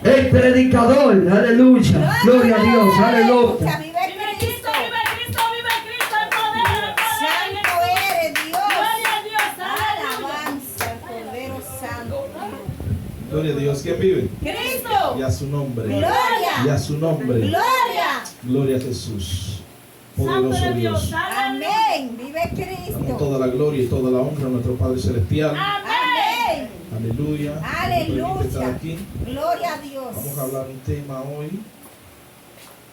el predicador, aleluya, gloria a Dios, aleluya. Vive Cristo, vive Cristo, vive Cristo, el poder, el poder. Santo eres Dios. Gloria a Dios, alabanza al Cordero Santo. Gloria a Dios. ¿Quién vive? Cristo. Y a su nombre. Gloria. Y a su nombre. Gloria. Gloria a Jesús. Santo Poderoso de Dios. Dios. Amén. Vive Cristo. Damos toda la gloria y toda la honra a nuestro Padre Celestial. Amén. Aleluya. Aleluya. Nos permite estar aquí. Gloria a Dios. Vamos a hablar un tema hoy.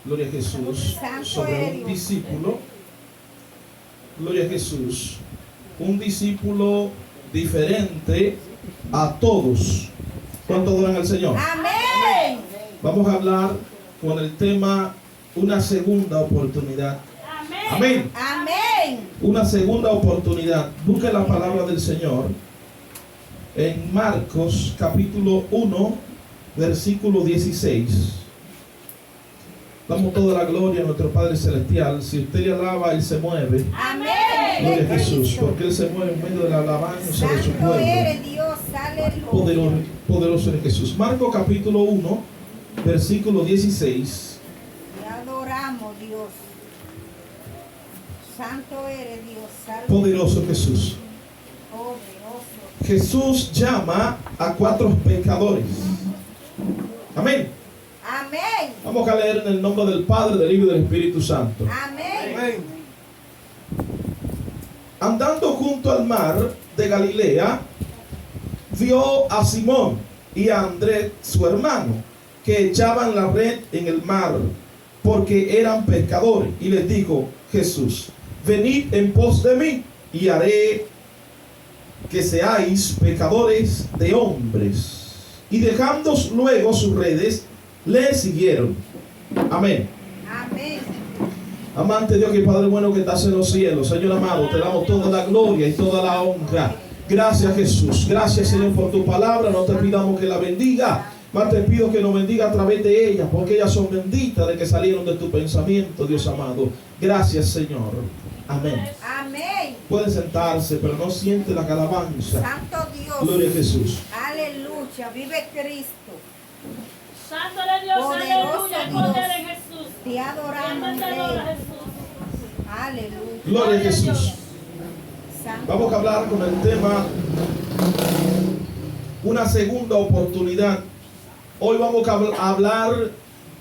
Gloria a Jesús. Santo Sobre eres un Dios. discípulo. Gloria a Jesús. Un discípulo diferente a todos. ¿Cuánto adoran al Señor? Amén. Vamos a hablar con el tema una segunda oportunidad. Amén. Amén. Una segunda oportunidad. Busque la palabra del Señor en Marcos capítulo 1 versículo 16. Damos toda la gloria a nuestro Padre Celestial. Si usted le alaba, Él se mueve. Amén. Gloria a Jesús, porque Él se mueve en medio de la alabanza de su Santo pueblo. eres Dios. Aleluya. Poderoso es Jesús. Marcos capítulo 1 versículo 16. Te adoramos, Dios. Santo eres Dios. Aleluya. Poderoso Jesús. Poderoso. Jesús llama a 4 pecadores. Amén. Amén. Vamos a leer en el nombre del Padre, del Hijo y del Espíritu Santo. Amén. Andando junto al mar de Galilea, vio a Simón y a Andrés, su hermano, que echaban la red en el mar, porque eran pescadores. Y les dijo Jesús: venid en pos de mí, y haré que seáis pescadores de hombres. Y dejando luego sus redes, le siguieron. Amén. Amén. Amante Dios y Padre bueno que estás en los cielos, Señor amado, te damos toda la gloria y toda la honra. Gracias Jesús, gracias Señor por tu palabra. No te pidamos que la bendiga, más te pido que nos bendiga a través de ella, porque ellas son benditas de que salieron de tu pensamiento, Dios amado. Gracias Señor. Amén. Amén. Puede sentarse, pero no siente la alabanza. Santo Dios. Gloria a Jesús. Aleluya. Vive Cristo. Santo de Dios, Poderoso aleluya, el Dios. poder en Jesús. Te adoramos, Te adoro, Rey. Jesús. Aleluya. Gloria a Jesús. Santo. Vamos a hablar con el tema una segunda oportunidad. Hoy vamos a hablar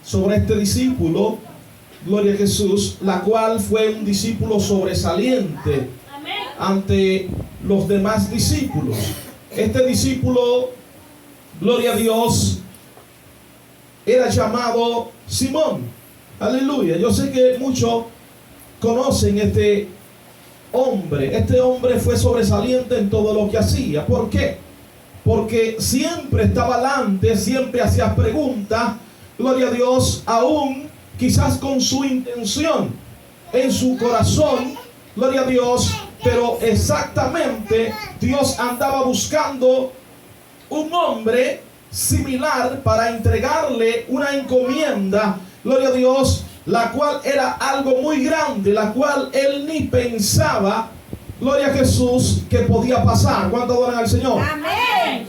sobre este discípulo, gloria a Jesús, la cual fue un discípulo sobresaliente Amén. ante los demás discípulos. Este discípulo, gloria a Dios, era llamado Simón. Aleluya. Yo sé que muchos conocen este hombre. Este hombre fue sobresaliente en todo lo que hacía. ¿Por qué? Porque siempre estaba adelante, siempre hacía preguntas. Gloria a Dios, aún quizás con su intención en su corazón. Gloria a Dios, pero exactamente Dios andaba buscando un hombre similar para entregarle una encomienda, gloria a Dios, la cual era algo muy grande, la cual él ni pensaba, gloria a Jesús, que podía pasar. ¿Cuánto adoran al Señor? Amén.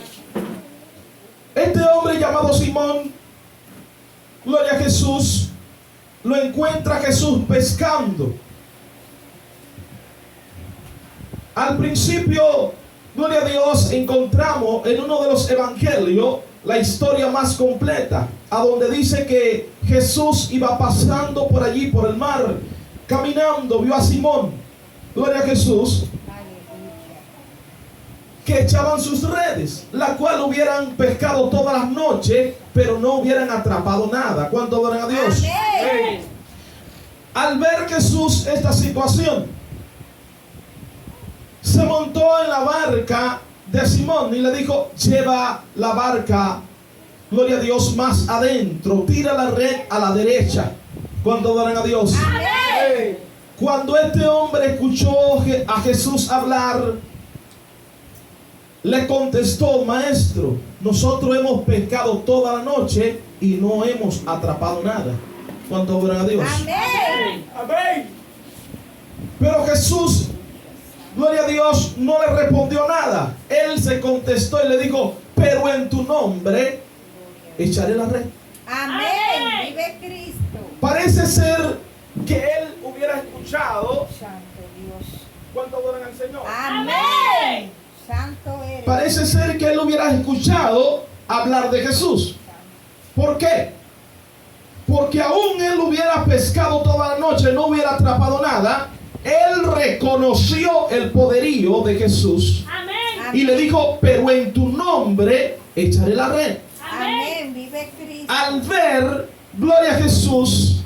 Este hombre llamado Simón, gloria a Jesús, lo encuentra Jesús pescando. Al principio, gloria a Dios, encontramos en uno de los evangelios la historia más completa, a donde dice que Jesús iba pasando por allí, por el mar, caminando, vio a Simón, gloria a Jesús, que echaban sus redes, la cual hubieran pescado todas las noches, pero no hubieran atrapado nada. ¿Cuánto adoran a Dios? Amén. Al ver Jesús esta situación, se montó en la barca de Simón y le dijo: lleva la barca, gloria a Dios, más adentro, tira la red a la derecha. ¿Cuánto adoran a Dios? Amén. Cuando este hombre escuchó a Jesús hablar, le contestó: maestro, nosotros hemos pescado toda la noche y no hemos atrapado nada. ¿Cuánto adoran a Dios? Amén. Pero Jesús, gloria a Dios, no le respondió nada. Él se contestó y le dijo: pero en tu nombre echaré la red. Amén. Vive Cristo. Parece ser que él hubiera escuchado. Santo Dios. ¿Cuánto adoran al Señor? Amén. Santo eres. Parece ser que él hubiera escuchado hablar de Jesús. ¿Por qué? Porque aún él hubiera pescado toda la noche, no hubiera atrapado nada. Él reconoció el poderío de Jesús Amén. y le dijo, pero en tu nombre echaré la red. Amén. Vive Cristo. Al ver, gloria a Jesús,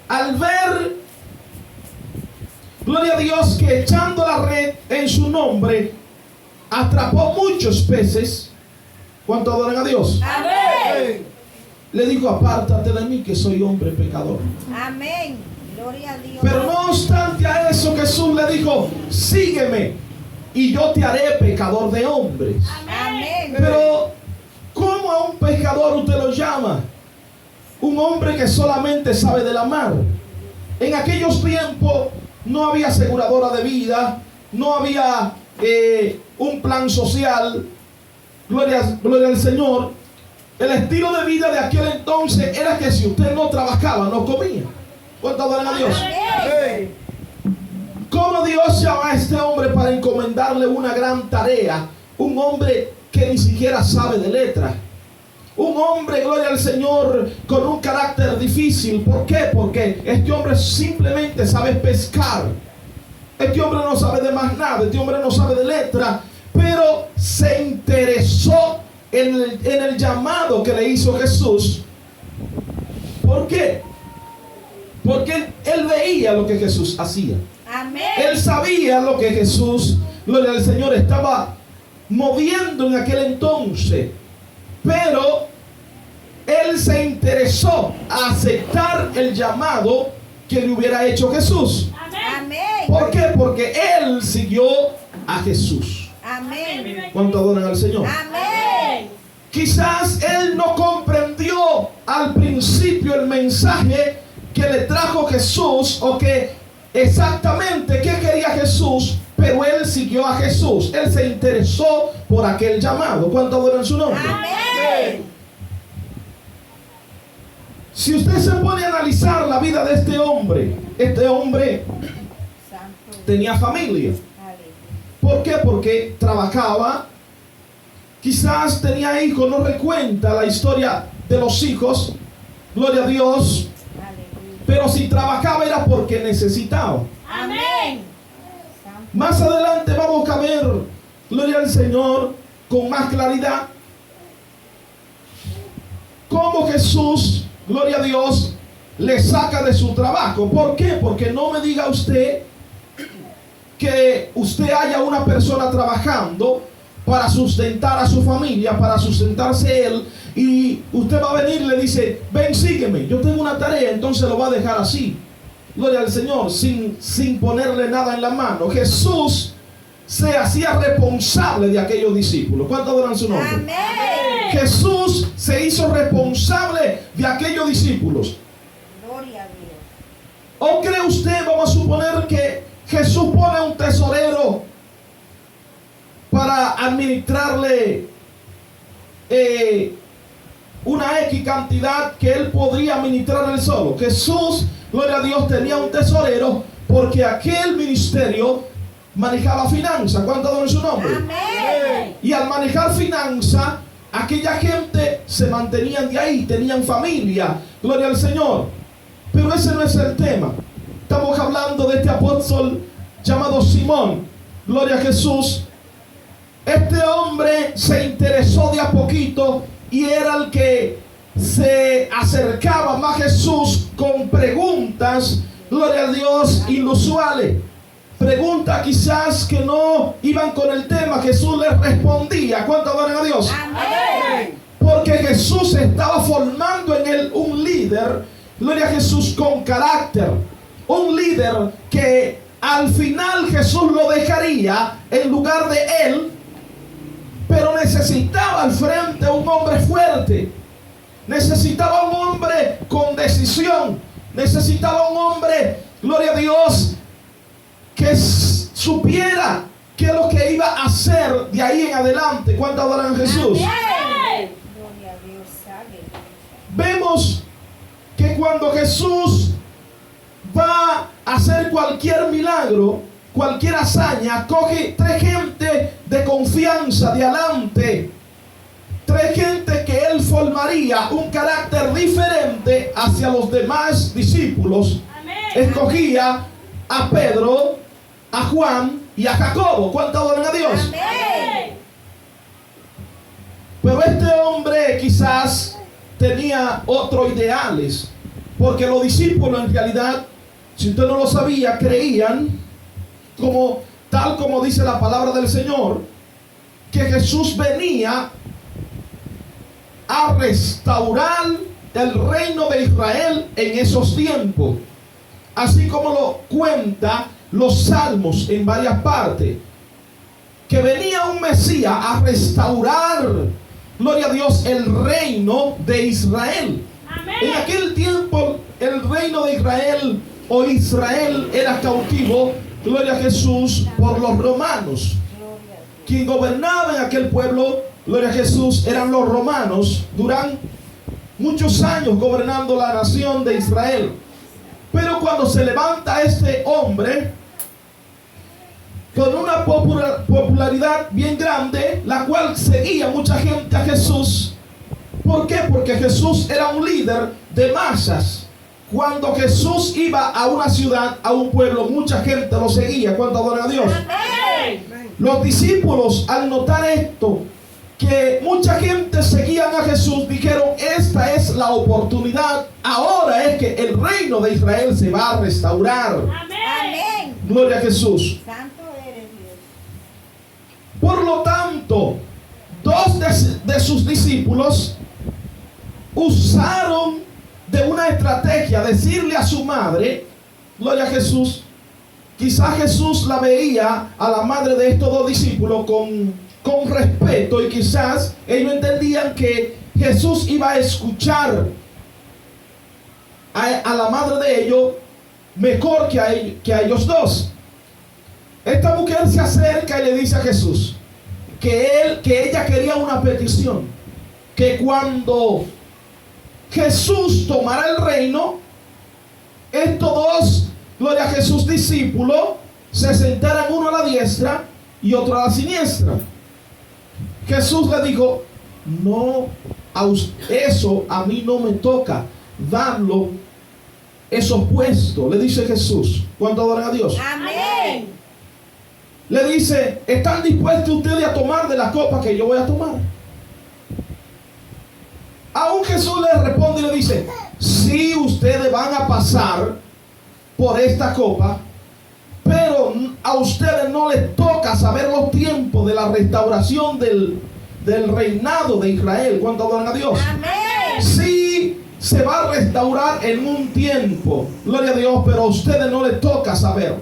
al ver, gloria a Dios, que echando la red en su nombre, atrapó muchos peces. ¿Cuánto adoran a Dios? Amén. Le dijo, apártate de mí que soy hombre pecador. Amén. Gloria a Dios. Pero no obstante a eso, Jesús le dijo, sígueme y yo te haré pecador de hombres. Amén. Pero, ¿cómo a un pecador usted lo llama? Un hombre que solamente sabe de la mar. En aquellos tiempos no había aseguradora de vida, no había un plan social. Gloria al Señor. El estilo de vida de aquel entonces era que si usted no trabajaba, no comía. ¿Cuánto adoran a Dios? Amén. ¿Cómo Dios llama a este hombre para encomendarle una gran tarea? Un hombre que ni siquiera sabe de letras. Un hombre, gloria al Señor, con un carácter difícil. ¿Por qué? Porque este hombre simplemente sabe pescar. Este hombre no sabe de más nada. Este hombre no sabe de letras. Pero se interesó en el llamado que le hizo Jesús. ¿Por qué? Porque él veía lo que Jesús hacía. Amén. Él sabía lo que Jesús, gloria al Señor, estaba moviendo en aquel entonces. Pero él se interesó a aceptar el llamado que le hubiera hecho Jesús. Amén. ¿Por qué? Porque él siguió a Jesús. Amén. ¿Cuánto adoran al Señor? Amén. Quizás él no comprendió al principio el mensaje que le trajo Jesús o que exactamente qué quería Jesús, pero él siguió a Jesús. Él se interesó por aquel llamado. ¿Cuánto adoran su nombre? Amén. Si usted se pone a analizar la vida de este hombre Santo. tenía familia. Aleluya. ¿Por qué? Porque trabajaba, quizás tenía hijos, no recuenta la historia de los hijos, gloria a Dios, Aleluya. pero si trabajaba era porque necesitaba. Amén. Santo. Más adelante vamos a ver, gloria al Señor, con más claridad, cómo Jesús, gloria a Dios, le saca de su trabajo. ¿Por qué? Porque no me diga usted que usted haya una persona trabajando para sustentar a su familia, para sustentarse él, y usted va a venir y le dice, ven, sígueme, yo tengo una tarea, entonces lo va a dejar así. Gloria al Señor, sin ponerle nada en la mano. Jesús se hacía responsable de aquellos discípulos. ¿Cuánto adoran su nombre? Amén. Jesús se hizo responsable de aquellos discípulos. Gloria a Dios. ¿O cree usted, vamos a suponer que Jesús pone un tesorero para administrarle una X cantidad que él podría administrar él solo? Jesús, gloria a Dios, tenía un tesorero porque aquel ministerio manejaba finanzas. ¿Cuánto adoran su nombre? Amén. Y al manejar finanzas, aquella gente se mantenían de ahí, tenían familia, gloria al Señor. Pero ese no es el tema. Estamos hablando de este apóstol llamado Simón, gloria a Jesús. Este hombre se interesó de a poquito y era el que se acercaba más a Jesús con preguntas, gloria a Dios, inusuales. Preguntas quizás que no iban con el tema. Jesús les respondía. ¿Cuánto adoran a Dios? Amén. Porque Jesús estaba formando en él un líder, gloria a Jesús, con carácter. Un líder que al final Jesús lo dejaría en lugar de él, pero necesitaba al frente un hombre fuerte. Necesitaba un hombre con decisión. Necesitaba un hombre, gloria a Dios, que supiera qué es lo que iba a hacer de ahí en adelante. ¿Cuánto adoran a Jesús? Amén. Gloria a Dios. vemos que cuando Jesús va a hacer cualquier milagro, cualquier hazaña, coge 3 gente de confianza de adelante, 3 gente que él formaría un carácter diferente hacia los demás discípulos. Amén. Escogía a Pedro, a Juan y a Jacobo. ¿Cuánto adoran a Dios? Amén. Pero este hombre quizás tenía otros ideales, porque los discípulos en realidad, si usted no lo sabía, creían, tal como dice la palabra del Señor, que Jesús venía a restaurar el reino de Israel en esos tiempos, así como lo cuenta los salmos en varias partes, que venía un Mesías a restaurar, gloria a Dios, el reino de Israel. Amén. En aquel tiempo el reino de Israel o Israel era cautivo, gloria a Jesús, por los romanos. Quien gobernaba en aquel pueblo, gloria a Jesús, eran los romanos. Duran muchos años gobernando la nación de Israel. Pero cuando se levanta este hombre con una popularidad bien grande, la cual seguía mucha gente a Jesús. ¿Por qué? Porque Jesús era un líder de masas. Cuando Jesús iba a una ciudad, a un pueblo, mucha gente lo seguía. ¿Cuánto adoran a Dios? Amén. Los discípulos, al notar esto, que mucha gente seguía a Jesús, dijeron: esta es la oportunidad. Ahora es que el reino de Israel se va a restaurar. Amén. Amén. Gloria a Jesús. Santo eres Dios. Por lo tanto, 2 de sus discípulos usaron de una estrategia, decirle a su madre, gloria a Jesús. Quizás Jesús la veía a la madre de estos 2 discípulos con respeto, y quizás ellos entendían que Jesús iba a escuchar a la madre de ellos mejor que a ellos 2. Esta mujer se acerca y le dice a Jesús que ella quería una petición, que cuando Jesús tomara el reino, estos 2, gloria a Jesús, discípulos, se sentaran uno a la diestra y otro a la siniestra. Jesús le dijo: no, eso a mí no me toca darlo, esos puestos, le dice Jesús. ¿Cuánto adoran a Dios? Amén. Le dice: ¿están dispuestos ustedes a tomar de la copa que yo voy a tomar? Aún Jesús le responde y le dice: sí, ustedes van a pasar por esta copa, pero a ustedes no les toca saber los tiempos de la restauración del reinado de Israel. ¿Cuánto adoran a Dios? Amén. Sí, se va a restaurar en un tiempo, gloria a Dios, pero a ustedes no les toca saber.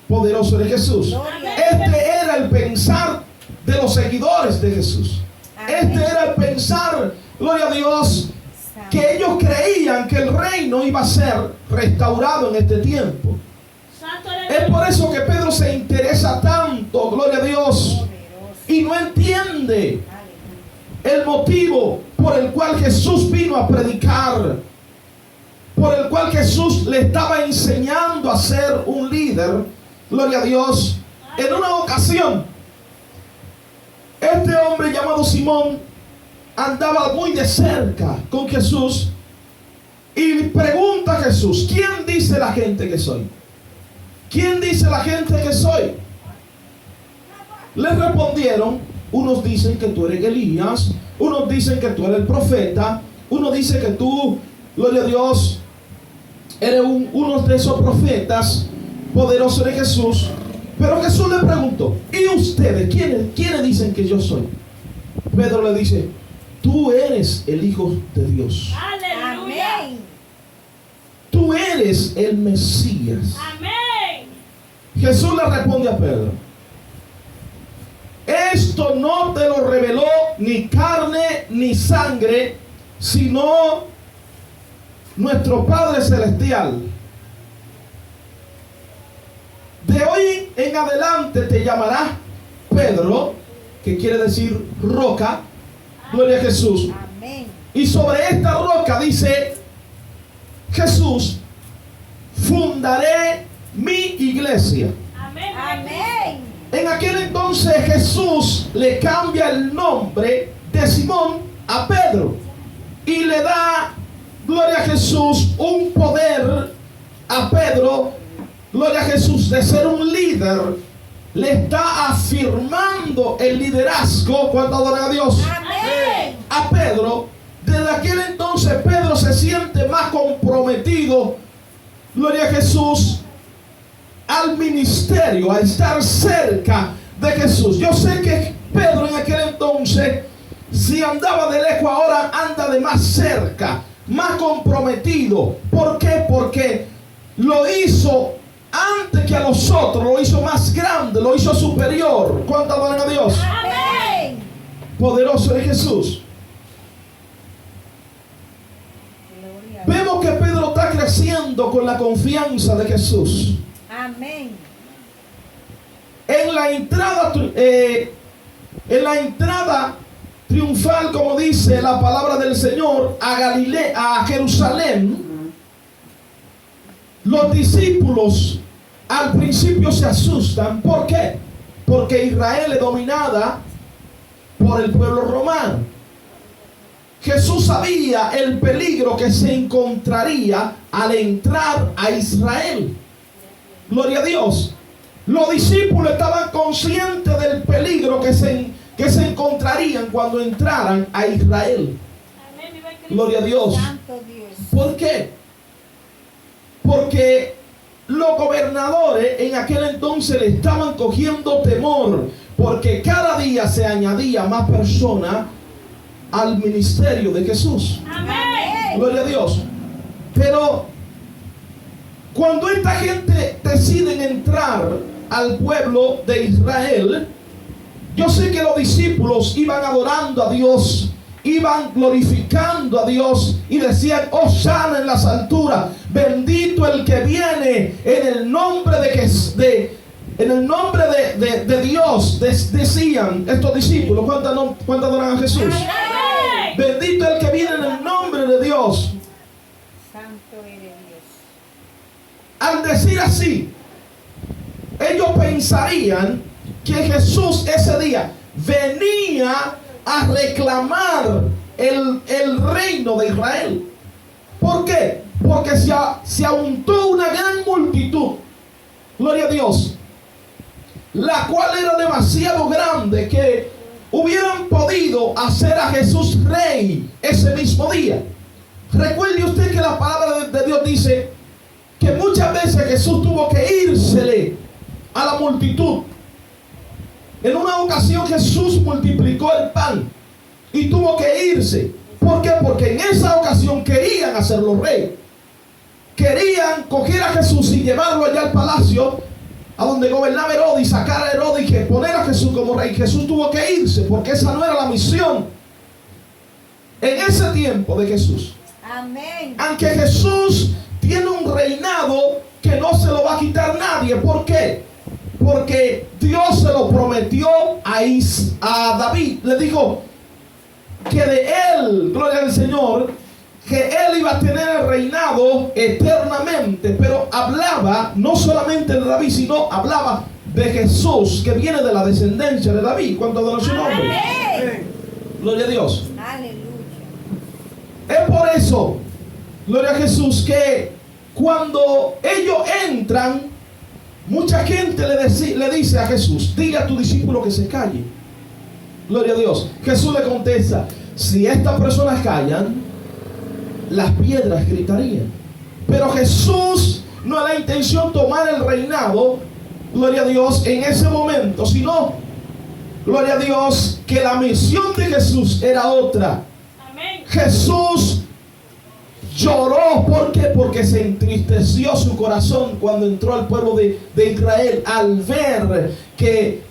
Poderoso de Jesús. Este era el pensar de los seguidores de Jesús. Este era el pensar, gloria a Dios, que ellos creían que el reino iba a ser restaurado en este tiempo. Santo Es eres por Dios. eso que Pedro se interesa tanto, gloria a Dios, y no entiende el motivo por el cual Jesús vino a predicar, por el cual Jesús le estaba enseñando a ser un líder, gloria a Dios. En una ocasión, este hombre llamado Simón andaba muy de cerca con Jesús y pregunta a Jesús: ¿quién dice la gente que soy? ¿Quién dice la gente que soy? Le respondieron: unos dicen que tú eres Elías, unos dicen que tú eres el profeta, uno dice que tú, gloria a Dios, eres uno de esos profetas poderosos de Jesús. Pero Jesús le preguntó: ¿y ustedes quiénes dicen que yo soy? Pedro le dice: tú eres el Hijo de Dios. Aleluya. Amén. Tú eres el Mesías. Amén. Jesús le responde a Pedro: esto no te lo reveló ni carne ni sangre, sino nuestro Padre Celestial. De hoy en adelante te llamarás Pedro, que quiere decir roca. Gloria a Jesús. Amén. Y sobre esta roca, dice Jesús, fundaré mi iglesia. Amén. Amén. En aquel entonces Jesús le cambia el nombre de Simón a Pedro y le da, gloria a Jesús, un poder a Pedro, gloria a Jesús, de ser un líder. Le está afirmando el liderazgo, cuando adoran a Dios, Amén. a Pedro. Desde aquel entonces Pedro se siente más comprometido, gloria a Jesús, al ministerio, a estar cerca de Jesús. Yo sé que Pedro en aquel entonces, si andaba de lejos, ahora anda de más cerca, más comprometido. ¿Por qué? Porque lo hizo antes que a los otros, lo hizo más grande, lo hizo superior. ¿Cuánto adoran a Dios? Amén. Poderoso es Jesús. Gloria a Dios. Vemos que Pedro está creciendo con la confianza de Jesús. Amén. En la entrada triunfal, como dice la palabra del Señor, a Jerusalén, los discípulos al principio se asustan. ¿Por qué? Porque Israel es dominada por el pueblo romano. Jesús sabía el peligro que se encontraría al entrar a Israel. Gloria a Dios. Los discípulos estaban conscientes del peligro que se encontrarían cuando entraran a Israel. Amén. Viva Cristo. Gloria a Dios. Santo Dios. ¿Por qué? Porque los gobernadores en aquel entonces le estaban cogiendo temor, porque cada día se añadía más personas al ministerio de Jesús. Amén. Gloria a Dios. Pero cuando esta gente decide entrar al pueblo de Israel, yo sé que los discípulos iban adorando a Dios, iban glorificando a Dios y decían: Hosana en las alturas, bendito el que viene en el nombre de Dios. Decían estos discípulos. ¿Cuántos adoran a Jesús? Amén. Bendito el que viene en el nombre de Dios. Santo eres Dios. Al decir así, ellos pensarían que Jesús ese día venía a reclamar el reino de Israel. ¿Por qué? Porque se juntó una gran multitud, gloria a Dios, la cual era demasiado grande que hubieran podido hacer a Jesús rey ese mismo día. Recuerde usted que la palabra de Dios dice que muchas veces Jesús tuvo que írsele a la multitud. En una ocasión Jesús multiplicó el pan y tuvo que irse. ¿Por qué? Porque en esa ocasión querían hacerlo rey. Querían coger a Jesús y llevarlo allá al palacio a donde gobernaba Herodes, y sacar a Herodes y que poner a Jesús como rey. Jesús tuvo que irse porque esa no era la misión en ese tiempo de Jesús. Amén. Aunque Jesús tiene un reinado que no se lo va a quitar nadie. ¿Por qué? Porque Dios se lo prometió a David. Le dijo que de él, gloria al Señor, que él iba a tener el reinado eternamente. Pero hablaba no solamente de David, sino hablaba de Jesús, que viene de la descendencia de David. ¿Cuánto adora su nombre? Amén. Gloria a Dios. Aleluya. Es por eso, gloria a Jesús, que cuando ellos entran, mucha gente le dice a Jesús: diga a tu discípulo que se calle. Gloria a Dios. Jesús le contesta: si estas personas callan, las piedras gritarían. Pero Jesús no es la intención tomar el reinado, gloria a Dios, en ese momento, sino, gloria a Dios, que la misión de Jesús era otra. Amén. Jesús lloró. ¿Por qué? Porque se entristeció su corazón cuando entró al pueblo de Israel, al ver que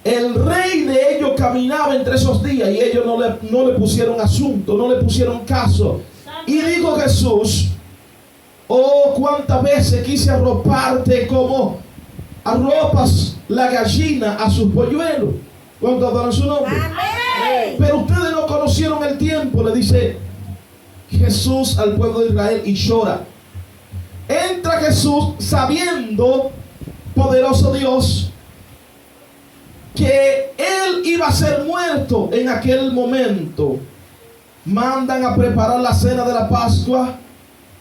el rey de ellos caminaba entre esos días y ellos no le pusieron asunto, no le pusieron caso. Y dijo Jesús: oh, cuántas veces quise arroparte como arropas la gallina a sus polluelos. ¿Cuánto adoran su nombre? Amén. Pero ustedes no conocen conocieron el tiempo, le dice Jesús al pueblo de Israel, y llora. Entra Jesús sabiendo, poderoso Dios, que él iba a ser muerto en aquel momento. Mandan a preparar la cena de la Pascua.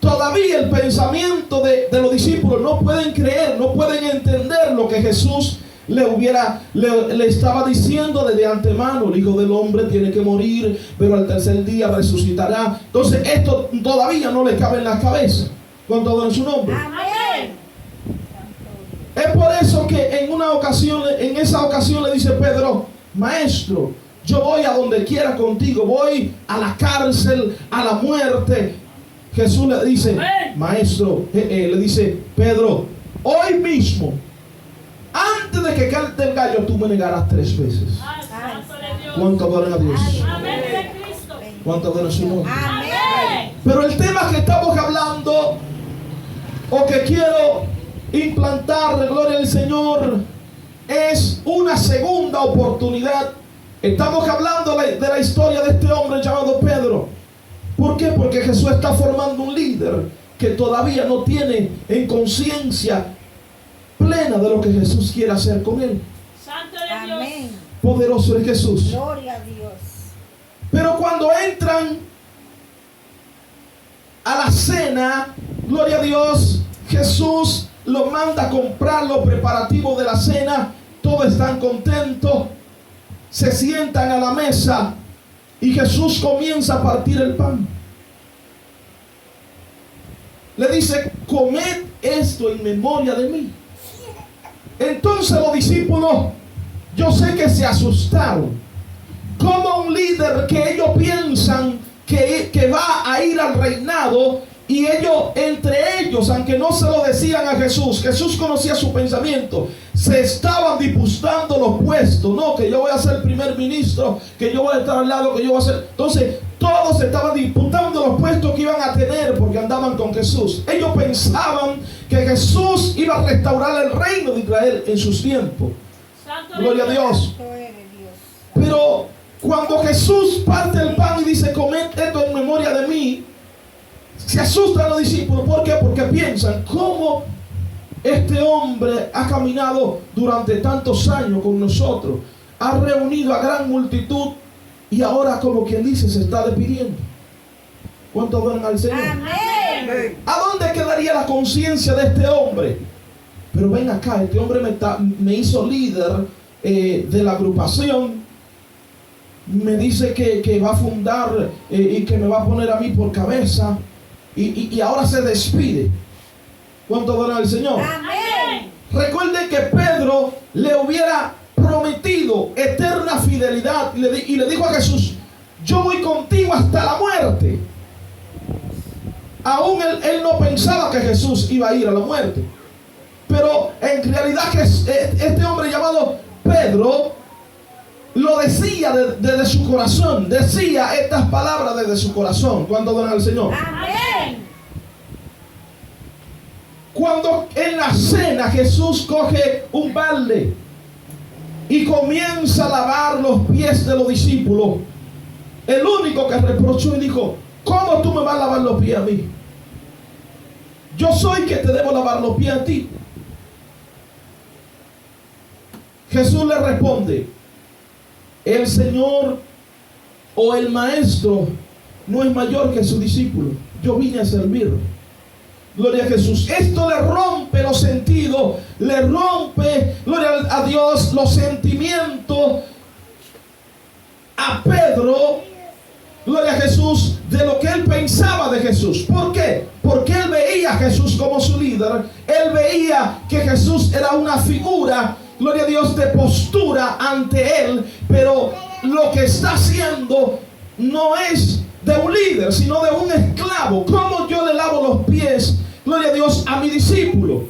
Todavía el pensamiento de los discípulos no pueden creer, no pueden entender lo que Jesús le estaba diciendo desde antemano. El Hijo del Hombre tiene que morir, pero al tercer día resucitará. Entonces esto todavía no le cabe en la cabeza. Con todo en su nombre. Amén. Es por eso que en esa ocasión le dice Pedro: Maestro, yo voy a donde quiera contigo, voy a la cárcel, a la muerte. Jesús le dice: Maestro, le dice Pedro, hoy mismo, antes de que cante el gallo, tú me negarás 3 veces. Ay, santo de Dios. ¿Cuánto adoran a Dios? Amén, vive Cristo. ¿Cuánto adoran su nombre? Amén. Pero el tema que estamos hablando, o que quiero implantar, gloria al Señor, es una segunda oportunidad. Estamos hablando de la historia de este hombre llamado Pedro. ¿Por qué? Porque Jesús está formando un líder que todavía no tiene en conciencia plena de lo que Jesús quiere hacer con él. Santo de Dios. Amén. Poderoso es Jesús. Gloria a Dios. Pero cuando entran a la cena, gloria a Dios, Jesús los manda a comprar los preparativos de la cena. Todos están contentos, se sientan a la mesa y Jesús comienza a partir el pan. Le dice: comed esto en memoria de mí. Entonces los discípulos, yo sé que se asustaron. Como un líder que ellos piensan que va a ir al reinado, y ellos, entre ellos, aunque no se lo decían a Jesús, Jesús conocía su pensamiento, se estaban disputando los puestos. No, que yo voy a ser primer ministro, que yo voy a estar al lado, que yo voy a ser... Entonces todos se estaban disputando los puestos que iban a tener porque andaban con Jesús. Ellos pensaban que Jesús iba a restaurar el reino de Israel en sus tiempos. Santo de Gloria a Dios. Santo eres Dios. Pero cuando Jesús parte el pan y dice: comed esto en memoria de mí, se asustan los discípulos. ¿Por qué? Porque piensan: ¿cómo este hombre ha caminado durante tantos años con nosotros? Ha reunido a gran multitud y ahora, como quien dice, se está despidiendo. ¿Cuánto adoran al Señor? Amén. ¿A dónde quedaría la conciencia de este hombre? Pero ven acá, este hombre me hizo líder de la agrupación. Me dice que va a fundar y que me va a poner a mí por cabeza. Y ahora se despide. ¿Cuánto adoran al Señor? Amén. Recuerden que Pedro le hubiera prometido eterna fidelidad y le dijo a Jesús: yo voy contigo hasta la muerte. Aún él no pensaba que Jesús iba a ir a la muerte, pero en realidad que este hombre llamado Pedro lo decía desde su corazón, decía estas palabras desde su corazón. ¿Cuánto adoran al Señor? Amén. Cuando en la cena Jesús coge un balde y comienza a lavar los pies de los discípulos, el único que reprochó y dijo: ¿cómo tú me vas a lavar los pies a mí? Yo soy que te debo lavar los pies a ti. Jesús le responde: el Señor o el Maestro no es mayor que su discípulo. Yo vine a servir. Gloria a Jesús. Esto le rompe los sentidos, le rompe, gloria a Dios, los sentimientos a Pedro, gloria a Jesús, de lo que él pensaba de Jesús. ¿Por qué? Porque él veía a Jesús como su líder. Él veía que Jesús era una figura, gloria a Dios, de postura ante él, pero lo que está haciendo no es de un líder, sino de un esclavo. ¿Cómo yo le lavo los pies, gloria a Dios, a mi discípulo?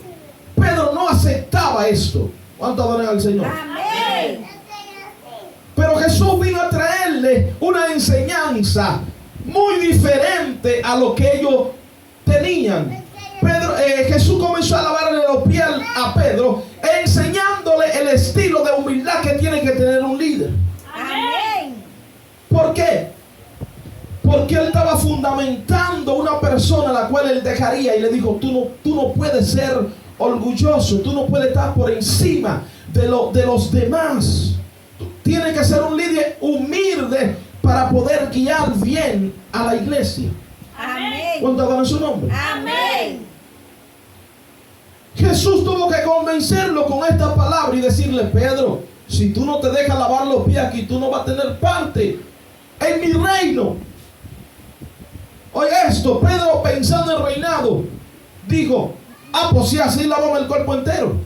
Pedro no aceptaba esto. ¿Cuánto adoran al Señor? Amén. Pero Jesús vino a traerle una enseñanza muy diferente a lo que ellos tenían. Jesús comenzó a lavarle los pies a Pedro, enseñándole el estilo de humildad que tiene que tener un líder. Amén. ¿Por qué? Porque él estaba fundamentando una persona a la cual él dejaría y le dijo, tú no puedes ser orgulloso, tú no puedes estar por encima de los demás. Tú tienes que ser un líder humilde para poder guiar bien a la iglesia. Amén. ¿Cuánto adoran su nombre? Amén. Jesús tuvo que convencerlo con esta palabra y decirle, Pedro, si tú no te dejas lavar los pies aquí, tú no vas a tener parte en mi reino. Oye esto, Pedro pensando en el reinado, dijo, pues si así lavamos el cuerpo entero.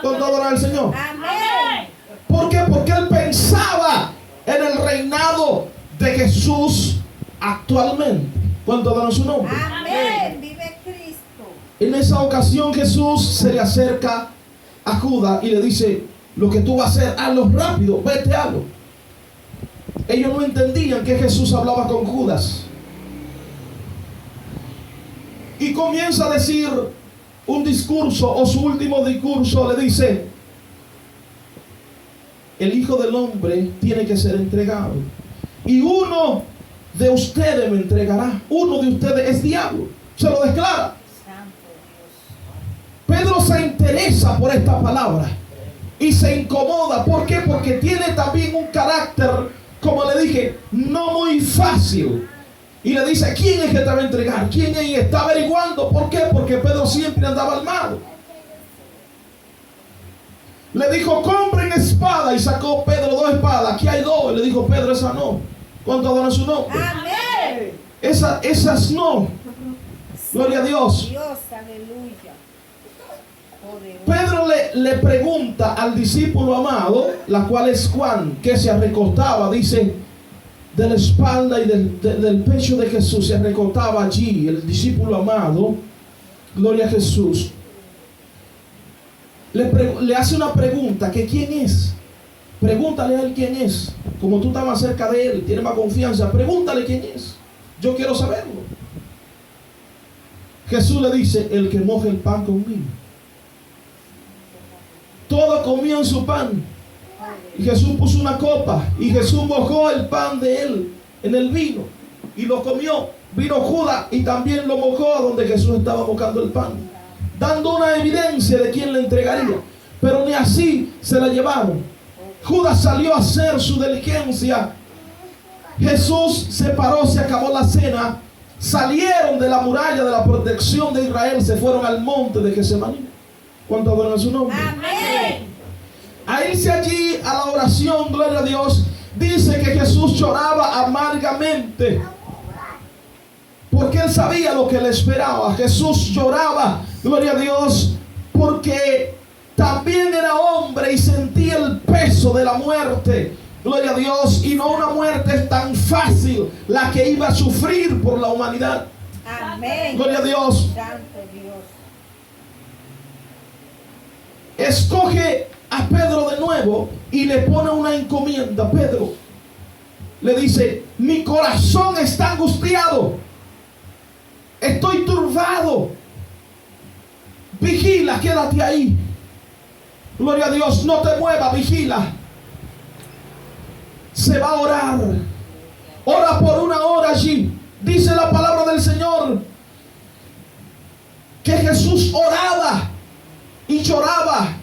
¿Cuánto adoran al Señor? Amén. ¿Por qué? Porque él pensaba en el reinado de Jesús actualmente. ¿Cuánto adoran su nombre? Amén. Vive Cristo. En esa ocasión Jesús se le acerca a Judas y le dice, lo que tú vas a hacer, hazlo rápido, vete, hazlo. Ellos no entendían que Jesús hablaba con Judas. Y comienza a decir un discurso, o su último discurso le dice, el Hijo del Hombre tiene que ser entregado. Y uno de ustedes me entregará. Uno de ustedes es diablo. Se lo declara. Pedro se interesa por esta palabra y se incomoda. ¿Por qué? Porque tiene también un carácter, como le dije, no muy fácil. Y le dice, ¿quién es que te va a entregar? ¿Quién es? Y está averiguando. ¿Por qué? Porque Pedro siempre andaba armado. Le dijo, compren espada. Y sacó Pedro 2 espadas. Aquí hay 2. Y le dijo, Pedro, esa no. ¿Cuánto adoran su nombre? Amén. Esas no. Gloria a Dios. Dios, aleluya. Poderoso. Pedro le pregunta al discípulo amado, la cual es Juan, que se recostaba, dice, de la espalda y del pecho de Jesús, se recostaba allí el discípulo amado, gloria a Jesús. Le hace una pregunta, que quién es. Pregúntale a él quién es. Como tú estás más cerca de él, tienes más confianza, pregúntale quién es. Yo quiero saberlo. Jesús le dice, el que moje el pan conmigo. Todos comían su pan. Y Jesús puso una copa y Jesús mojó el pan de él en el vino y lo comió. Vino Judas y también lo mojó donde Jesús estaba mojando el pan, dando una evidencia de quién le entregaría. Pero ni así se la llevaron. Judas salió a hacer su diligencia. Jesús se paró, se acabó la cena. Salieron de la muralla de la protección de Israel, se fueron al monte de Getsemaní. ¿Cuánto adoran su nombre? Amén. A irse allí a la oración, gloria a Dios, dice que Jesús lloraba amargamente, porque él sabía lo que le esperaba. Jesús lloraba, gloria a Dios, porque también era hombre y sentía el peso de la muerte, gloria a Dios, y no una muerte tan fácil la que iba a sufrir por la humanidad. Amén. Gloria a Dios. Santo Dios. Escoge a Pedro de nuevo y le pone una encomienda. Pedro le dice, mi corazón está angustiado, estoy turbado, vigila, quédate ahí. Gloria a Dios, no te muevas, vigila. Se va a orar. Ora por una hora allí. Dice la palabra del Señor que Jesús oraba y lloraba,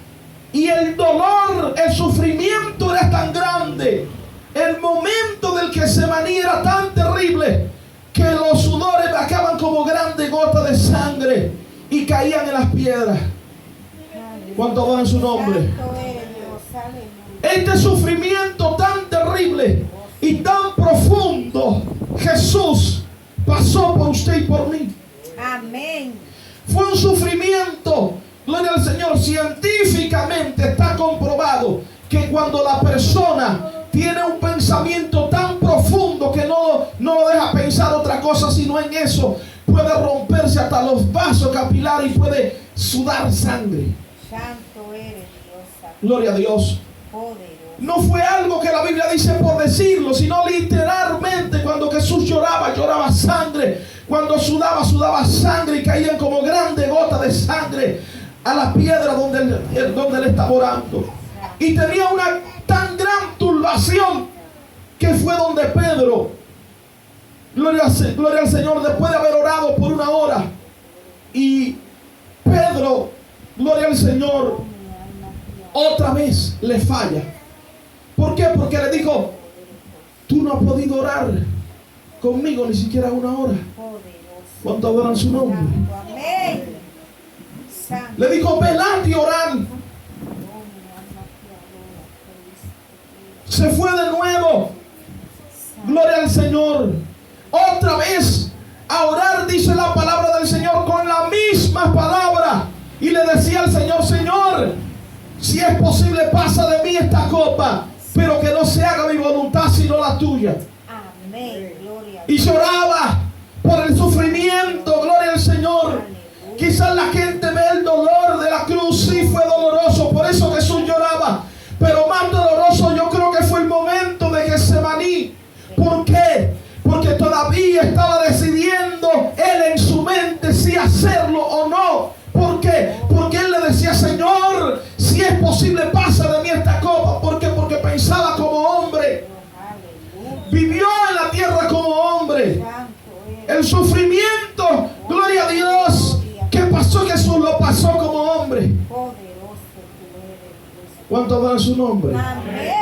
y el dolor, el sufrimiento era tan grande, el momento del Getsemaní era tan terrible, que los sudores bajaban como grandes gotas de sangre y caían en las piedras. ¿Cuánto adoran su nombre? Santo eres Dios, aleluya. Este sufrimiento tan terrible y tan profundo, Jesús pasó por usted y por mí. Amén. Fue un sufrimiento, gloria al Señor, científicamente está comprobado que cuando la persona tiene un pensamiento tan profundo que no lo deja pensar otra cosa sino en eso, puede romperse hasta los vasos capilares y puede sudar sangre. Santo eres Dios, Gloria a Dios. poderoso. No fue algo que la Biblia dice por decirlo, sino literalmente cuando Jesús lloraba, lloraba sangre. Cuando sudaba, sudaba sangre y caían como grandes gotas de sangre a la piedra donde él estaba orando. Y tenía una tan gran turbación que fue donde Pedro Gloria al Señor, después de haber orado por 1 hora. Y Pedro, gloria al Señor, otra vez le falla. ¿Por qué? Porque le dijo, tú no has podido orar conmigo ni siquiera 1 hora. ¿Cuánto adoran su nombre? Amén. Santo. Le dijo, velad y orad. Se fue de nuevo, gloria al Señor, otra vez a orar, dice la palabra del Señor, con la misma palabra. Y le decía al Señor, Señor, si es posible, pasa de mí esta copa, pero que no se haga mi voluntad sino la tuya. Amén. Gloria a Y Dios. lloraba por el sufrimiento, gloria al Señor. Quizás la gente ve el dolor de la cruz, sí fue doloroso, por eso Jesús lloraba. Pero más doloroso yo creo que fue el momento de Getsemaní. ¿Por qué? Porque todavía estaba decidiendo él en su mente si hacerlo o no. ¿Por qué? Porque él le decía, Señor, si es posible, pasa de mí esta copa. ¿Por qué? Porque pensaba como hombre. Vivió en la tierra como hombre. Santo eres. El sufrimiento, gloria a Dios, que pasó Jesús lo pasó como hombre. Poderoso tú eres, Dios. ¿Cuánto da su nombre? Amén.